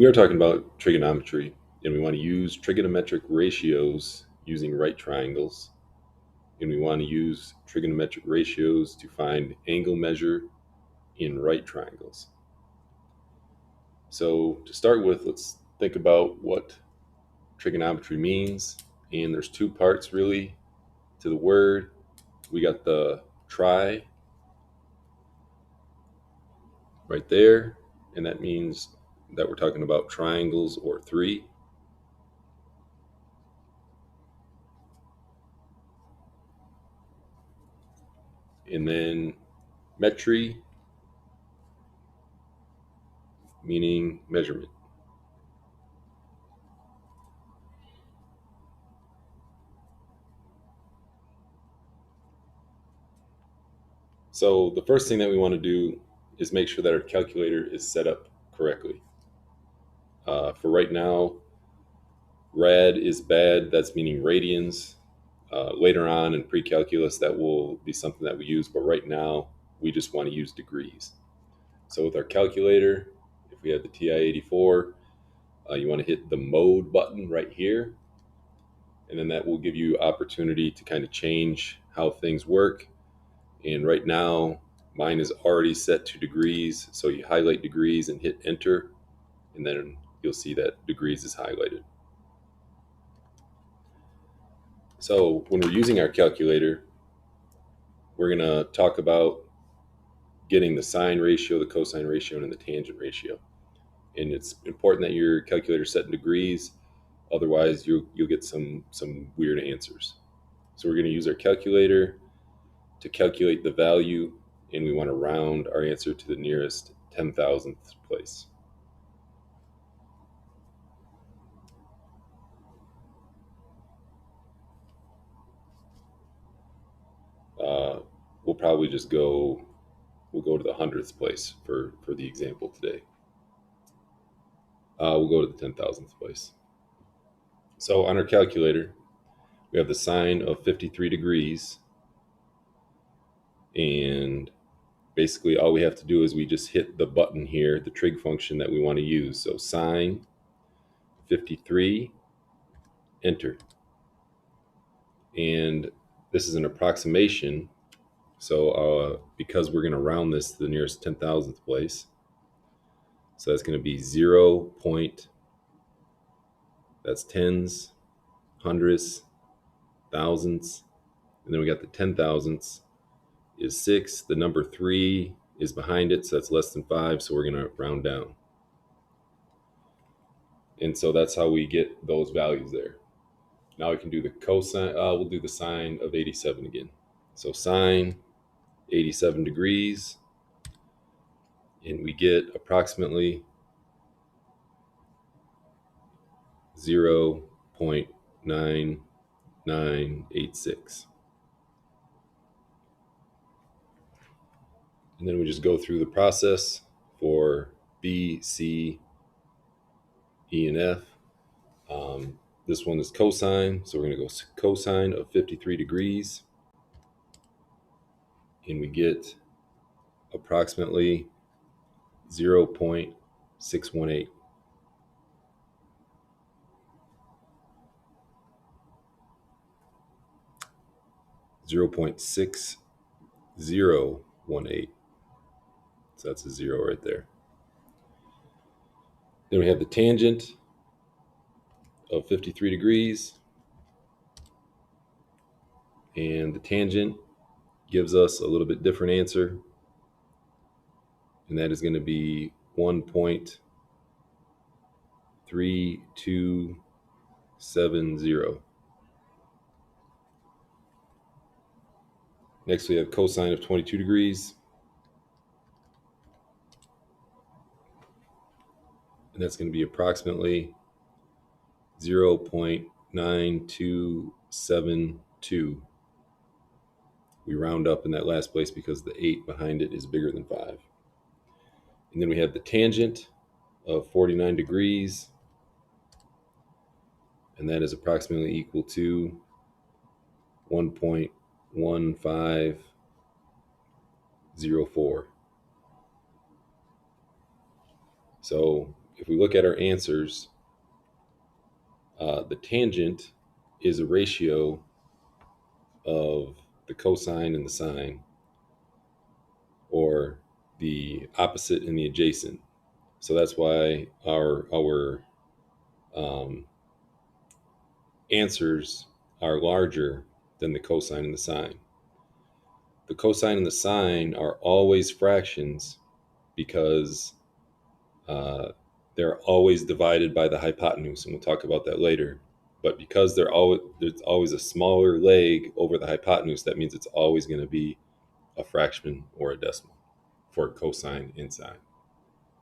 We are talking about trigonometry, and we want to use trigonometric ratios using right triangles, and we want to use trigonometric ratios to find angle measure in right triangles. So to start with, let's think about what trigonometry means, and there's two parts really to the word. We got the tri right there, and that means that we're talking about triangles or three. And then metry, meaning measurement. So the first thing that we want to do is make sure that our calculator is set up correctly. For right now, rad is bad, that's meaning radians. Later on in pre-calculus, that will be something that we use, but right now, we just want to use degrees. So with our calculator, if we have the TI-84, you want to hit the mode button right here, and then that will give you opportunity to kind of change how things work. And right now, mine is already set to degrees, so you highlight degrees and hit enter, and then you'll see that degrees is highlighted. So when we're using our calculator, we're going to talk about getting the sine ratio, the cosine ratio, and the tangent ratio. And it's important that your calculator is set in degrees, otherwise you'll get some weird answers. So we're going to use our calculator to calculate the value, and we want to round our answer to the nearest 10,000th place. We'll probably just we'll go to the 100th place for the example today. We'll go to the 10,000th place. So on our calculator, we have the sine of 53 degrees, and basically all we have to do is we just hit the button here, the trig function that we want to use. So sine 53, enter. And this is an approximation, so because we're going to round this to the nearest 10,000th place, so that's going to be 0. That's tens, hundredths, thousandths, and then we got the 10,000ths is 6. The number 3 is behind it, so that's less than 5, so we're going to round down. And so that's how we get those values there. Now we can do the cosine. We'll do the sine of 87 again. So sine 87 degrees, and we get approximately 0.9986. And then we just go through the process for B, C, E, and F. This one is cosine, so we're going to go cosine of 53 degrees, and we get approximately 0.618. .6018. So that's a 0 right there. Then we have the tangent of 53 degrees. And the tangent gives us a little bit different answer. And that is going to be 1.3270. Next we have cosine of 22 degrees. And that's going to be approximately 0.9272. We round up in that last place because the 8 behind it is bigger than 5. And then we have the tangent of 49 degrees. And that is approximately equal to 1.1504. So if we look at our answers, the tangent is a ratio of the cosine and the sine, or the opposite and the adjacent. So that's why our answers are larger than the cosine and the sine. The cosine and the sine are always fractions because they're always divided by the hypotenuse, and we'll talk about that later. But because there's always a smaller leg over the hypotenuse, that means it's always going to be a fraction or a decimal for cosine and sine.